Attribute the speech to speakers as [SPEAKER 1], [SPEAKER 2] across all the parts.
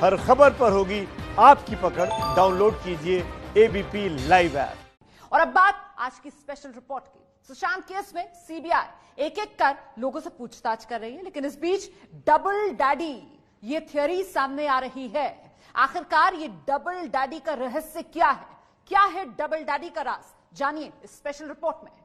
[SPEAKER 1] हर खबर पर होगी आपकी पकड़। डाउनलोड कीजिए एबीपी लाइव ऐप।
[SPEAKER 2] और अब बात आज की स्पेशल रिपोर्ट की। सुशांत केस में सीबीआई एक एक कर लोगों से पूछताछ कर रही है, लेकिन इस बीच डबल डैडी ये थ्योरी सामने आ रही है। आखिरकार ये डबल डैडी का रहस्य क्या है? क्या है डबल डैडी का राज? जानिए इस स्पेशल रिपोर्ट में।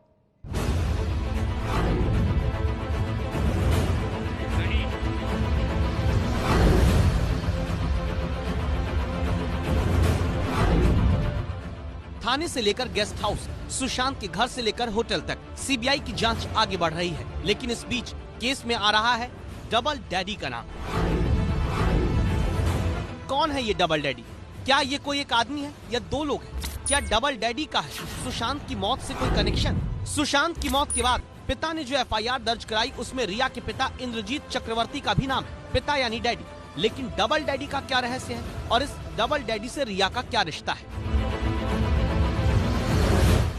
[SPEAKER 3] थाने से लेकर गेस्ट हाउस, सुशांत के घर से लेकर होटल तक सीबीआई की जांच आगे बढ़ रही है, लेकिन इस बीच केस में आ रहा है डबल डैडी का नाम। कौन है ये डबल डैडी? क्या ये कोई एक आदमी है या दो लोग हैं? क्या डबल डैडी का है सुशांत की मौत से कोई कनेक्शन? सुशांत की मौत के बाद पिता ने जो एफआईआर दर्ज कराई उसमें रिया के पिता इंद्रजीत चक्रवर्ती का भी नाम है, पिता यानी डैडी। लेकिन डबल डैडी का क्या रहस्य है और इस डबल डैडी से रिया का क्या रिश्ता है?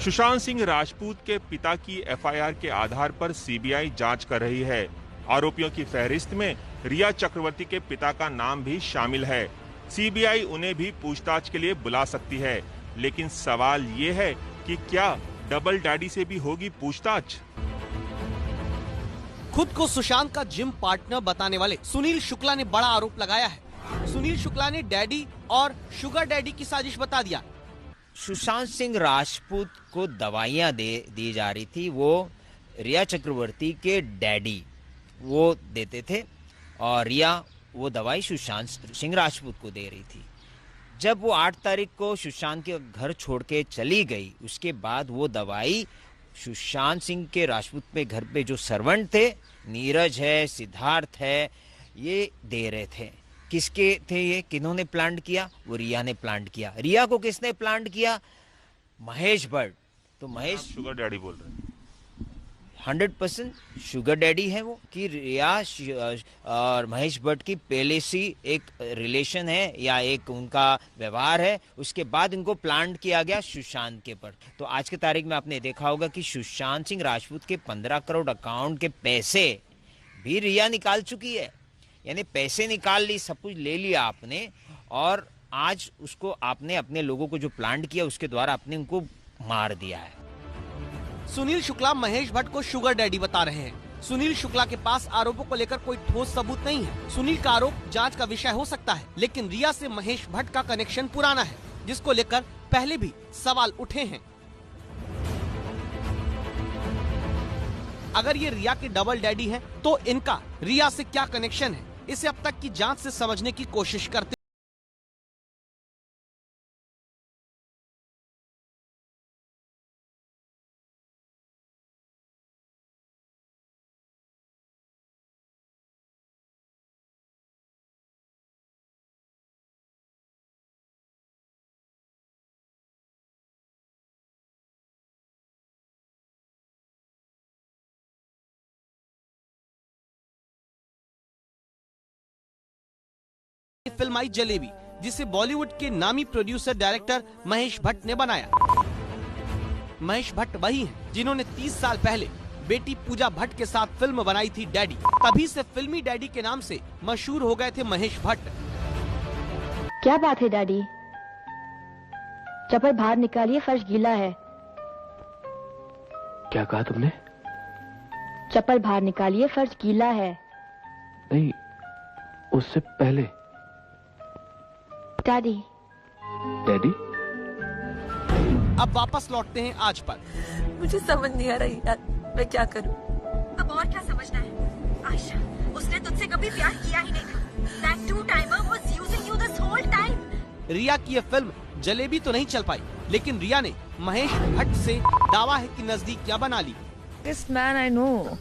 [SPEAKER 4] सुशांत सिंह राजपूत के पिता की एफआईआर के आधार पर सीबीआई जांच कर रही है। आरोपियों की फहरिस्त में रिया चक्रवर्ती के पिता का नाम भी शामिल है। सीबीआई उन्हें भी पूछताछ के लिए बुला सकती है, लेकिन सवाल ये है कि क्या डबल डैडी से भी होगी पूछताछ?
[SPEAKER 3] खुद को सुशांत का जिम पार्टनर बताने वाले सुनील शुक्ला ने बड़ा आरोप लगाया है। सुनील शुक्ला ने डैडी और शुगर डैडी की साजिश बता दिया।
[SPEAKER 5] सुशांत सिंह राजपूत को दवाइयां दी जा रही थी, वो रिया चक्रवर्ती के डैडी वो देते थे और रिया वो दवाई सुशांत सिंह राजपूत को दे रही थी। जब वो 8 तारीख को सुशांत के घर छोड़ के चली गई, उसके बाद वो दवाई सुशांत सिंह के राजपूत पे घर पे जो सर्वेंट थे, नीरज है, सिद्धार्थ है, ये दे रहे थे। किसके थे ये? किन्होंने प्लांट किया? वो रिया ने प्लांट किया। रिया को किसने प्लांट किया? महेश भट्ट। तो महेश
[SPEAKER 4] शुगर डैडी बोल रहे हैं।
[SPEAKER 5] 100% शुगर डैडी है वो, कि रिया और महेश भट्ट की पहले से एक रिलेशन है या एक उनका व्यवहार है, उसके बाद इनको प्लांट किया गया सुशांत के पर। तो आज की तारीख में आपने देखा होगा कि सुशांत सिंह राजपूत के 15 करोड़ अकाउंट के पैसे भी रिया निकाल चुकी है। यानी पैसे निकाल ली, सब कुछ ले लिया आपने, और आज उसको आपने अपने लोगों को जो प्लांट किया उसके द्वारा आपने उनको मार दिया है।
[SPEAKER 3] सुनील शुक्ला महेश भट्ट को शुगर डैडी बता रहे हैं। सुनील शुक्ला के पास आरोपों को लेकर कोई ठोस सबूत नहीं है। सुनील का आरोप जांच का विषय हो सकता है, लेकिन रिया से महेश भट्ट का कनेक्शन पुराना है, जिसको लेकर पहले भी सवाल उठे हैं। अगर ये रिया के डबल डैडी हैं, तो इनका रिया से क्या कनेक्शन है? इसे अब तक की जांच से समझने की कोशिश करते फिल्म आई जलेबी, जिसे बॉलीवुड के नामी प्रोड्यूसर डायरेक्टर महेश भट्ट ने बनाया। महेश भट्ट वही हैं जिन्होंने 30 साल पहले बेटी पूजा भट्ट के साथ फिल्म बनाई थी डैडी। तभी से फिल्मी डैडी के नाम से मशहूर हो गए थे महेश भट्ट।
[SPEAKER 6] क्या बात है डैडी? चप्पल बाहर निकालिए, फर्श गीला है।
[SPEAKER 7] क्या कहा तुमने?
[SPEAKER 6] चप्पल बाहर निकालिए, फर्श गीला है।
[SPEAKER 7] नहीं, उससे पहले।
[SPEAKER 6] डैडी।
[SPEAKER 7] डैडी?
[SPEAKER 3] अब वापस लौटते हैं आज पर।
[SPEAKER 8] मुझे समझ नहीं आ रही यार, मैं क्या करूं?
[SPEAKER 9] अब और क्या समझना है आयशा? उसने तुझसे कभी प्यार किया ही नहीं था। That two-timer was using you this whole time.
[SPEAKER 3] रिया की यह फिल्म जलेबी तो नहीं चल पाई, लेकिन रिया ने महेश भट्ट से दावा है कि नजदीकियां बना ली।
[SPEAKER 8] This man I know,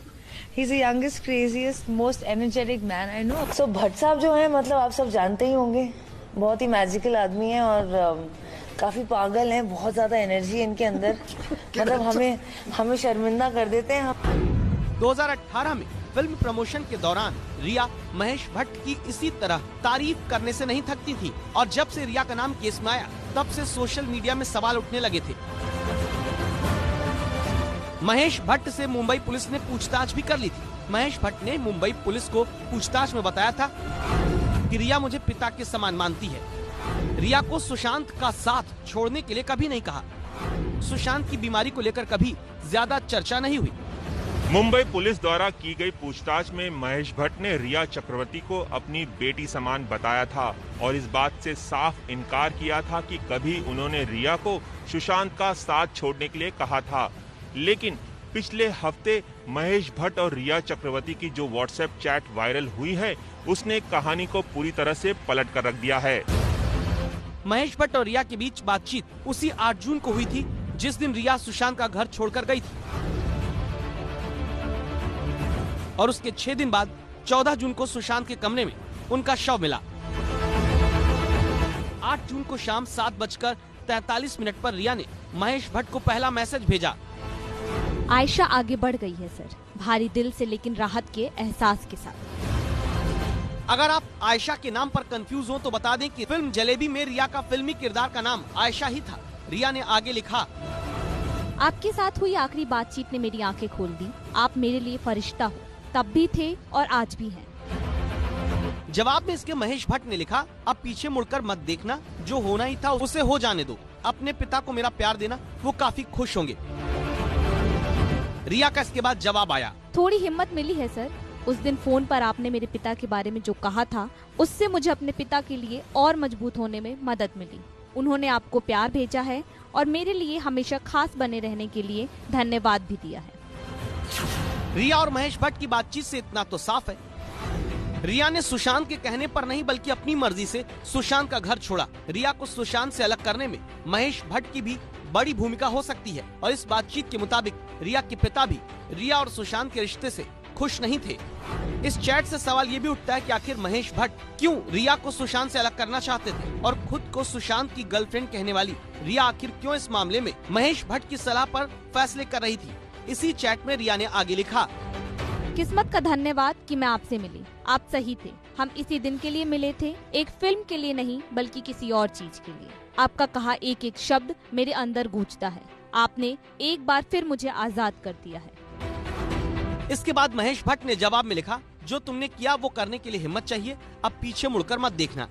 [SPEAKER 8] he's the youngest, craziest, most energetic man I know. So Bhatt साहब जो हैं, मतलब आप सब जानते ही होंगे, बहुत ही मैजिकल आदमी हैं और काफी पागल हैं, बहुत ज्यादा एनर्जी है इनके अंदर। मतलब हमें शर्मिंदा कर देते हैं।
[SPEAKER 3] 2018 में फिल्म प्रमोशन के दौरान रिया महेश भट्ट की इसी तरह तारीफ करने से नहीं थकती थी, और जब से रिया का नाम केस में आया तब से सोशल मीडिया में सवाल उठने लगे थे। महेश भट्ट से मुंबई पुलिस ने पूछताछ भी कर ली थी। महेश भट्ट ने मुंबई पुलिस को पूछताछ में बताया था कि रिया मुझे पिता के समान मानती है। रिया को सुशांत का साथ छोड़ने के लिए कभी नहीं कहा। सुशांत की बीमारी को लेकर कभी ज्यादा चर्चा नहीं हुई।
[SPEAKER 4] मुंबई पुलिस द्वारा की गई पूछताछ में महेश भट्ट ने रिया चक्रवर्ती को अपनी बेटी समान बताया था और इस बात से साफ इनकार किया था कि कभी उन्होंने रिया को सुशांत का साथ छोड़ने के लिए कहा था। लेकिन पिछले हफ्ते महेश भट्ट और रिया चक्रवर्ती की जो व्हाट्सएप चैट वायरल हुई है, उसने कहानी को पूरी तरह से पलट कर रख दिया है।
[SPEAKER 3] महेश भट्ट और रिया के बीच बातचीत उसी 8 जून को हुई थी, जिस दिन रिया सुशांत का घर छोड़कर गई थी। और उसके 6 दिन बाद 14 जून को सुशांत के कमरे में उनका शव मिला। 8 जून को शाम 7:43 पर रिया ने महेश भट्ट को पहला मैसेज भेजा।
[SPEAKER 10] आयशा आगे बढ़ गई है सर, भारी दिल से लेकिन राहत के एहसास के साथ।
[SPEAKER 3] अगर आप आयशा के नाम पर कंफ्यूज हो तो बता दें कि फिल्म जलेबी में रिया का फिल्मी किरदार का नाम आयशा ही था। रिया ने आगे लिखा,
[SPEAKER 10] आपके साथ हुई आखिरी बातचीत ने मेरी आंखें खोल दी। आप मेरे लिए फरिश्ता हो, तब भी थे और आज भी हैं।
[SPEAKER 3] जवाब में इसके महेश भट्ट ने लिखा, अब पीछे मुड़कर मत देखना, जो होना ही था उसे हो जाने दो। अपने पिता को मेरा प्यार देना, वो काफी खुश होंगे। रिया का इसके बाद जवाब आया,
[SPEAKER 10] थोड़ी हिम्मत मिली है सर। उस दिन फोन पर आपने मेरे पिता के बारे में जो कहा था, उससे मुझे अपने पिता के लिए और मजबूत होने में मदद मिली। उन्होंने आपको प्यार भेजा है और मेरे लिए हमेशा खास बने रहने के लिए धन्यवाद भी दिया है।
[SPEAKER 3] रिया और महेश भट्ट की बातचीत से इतना तो साफ है, रिया ने सुशांत के कहने पर नहीं बल्कि अपनी मर्जी से सुशांत का घर छोड़ा। रिया को सुशांत से अलग करने में महेश भट्ट की भी बड़ी भूमिका हो सकती है और इस बातचीत के मुताबिक रिया के पिता भी रिया और सुशांत के रिश्ते से खुश नहीं थे। इस चैट से सवाल ये भी उठता है कि आखिर महेश भट्ट क्यों रिया को सुशांत से अलग करना चाहते थे और खुद को सुशांत की गर्लफ्रेंड कहने वाली रिया आखिर क्यों इस मामले में महेश भट्ट की सलाह पर फैसले कर रही थी। इसी चैट में रिया ने आगे लिखा,
[SPEAKER 10] किस्मत का धन्यवाद कि मैं आपसे मिली। आप सही थे, हम इसी दिन के लिए मिले थे, एक फिल्म के लिए नहीं बल्कि किसी और चीज के लिए। आपका कहा एक एक शब्द मेरे अंदर गूंजता है। आपने एक बार फिर मुझे आजाद कर दिया है।
[SPEAKER 3] इसके बाद महेश भट्ट ने जवाब में लिखा, जो तुमने किया वो करने के लिए हिम्मत चाहिए, अब पीछे मुड़कर मत देखना।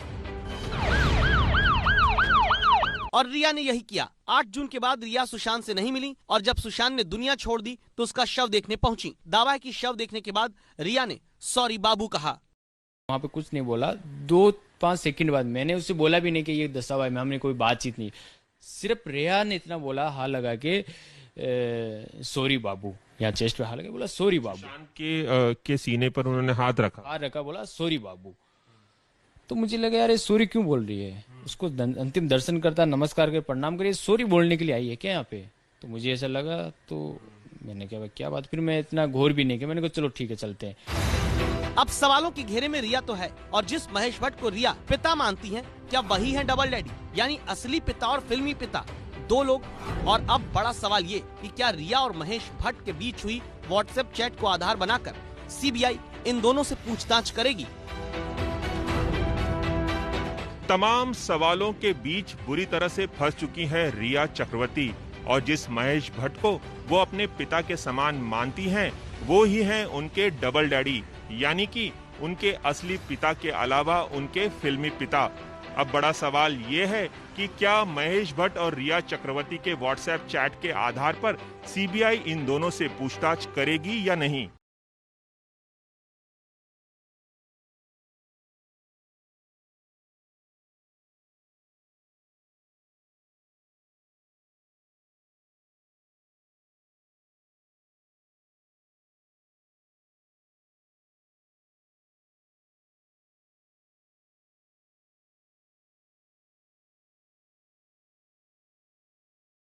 [SPEAKER 3] और रिया ने यही किया। 8 जून के बाद रिया सुशांत से नहीं मिली और जब सुशांत ने दुनिया छोड़ दी तो उसका शव देखने पहुंची। दावा है कि शव देखने के बाद रिया ने सॉरी बाबू कहा।
[SPEAKER 11] वहाँ पे कुछ नहीं बोला। 2-5 सेकंड बाद मैंने उससे बोला भी नहीं कि ये दस्ता भाई में हमने कोई बातचीत नहीं, सिर्फ रिया ने इतना बोला, हाथ लगा के सॉरी बाबू, यहाँ चेस्ट पे हाथ लगा बोला सॉरी बाबू।
[SPEAKER 4] सुशांत के सीने पर उन्होंने हाथ रखा,
[SPEAKER 11] बोला सॉरी बाबू। तो मुझे लगा यार ये सॉरी क्यों बोल रही है, उसको अंतिम दर्शन करता, नमस्कार कर प्रणाम करिए, सॉरी बोलने के लिए आई है क्या यहाँ पे। तो मुझे ऐसा लगा, तो मैंने कहा क्या बात, फिर मैं इतना घोर भी नहीं किया, मैंने कहा चलो ठीक है चलते हैं।
[SPEAKER 3] अब सवालों के घेरे में रिया तो है और जिस महेश भट्ट को रिया पिता मानती हैं, क्या वही है डबल डैडी, यानी असली पिता और फिल्मी पिता, दो लोग। और अब बड़ा सवाल ये कि क्या रिया और महेश भट्ट के बीच हुई व्हाट्सएप चैट को आधार बनाकर सीबीआई इन दोनों से पूछताछ करेगी।
[SPEAKER 4] तमाम सवालों के बीच बुरी तरह से फंस चुकी है रिया चक्रवर्ती और जिस महेश भट्ट को वो अपने पिता के समान मानती हैं, वो ही हैं उनके डबल डैडी, यानी कि उनके असली पिता के अलावा उनके फिल्मी पिता। अब बड़ा सवाल ये है कि क्या महेश भट्ट और रिया चक्रवर्ती के व्हाट्सएप चैट के आधार पर सीबीआई इन दोनों से पूछताछ करेगी या नहीं।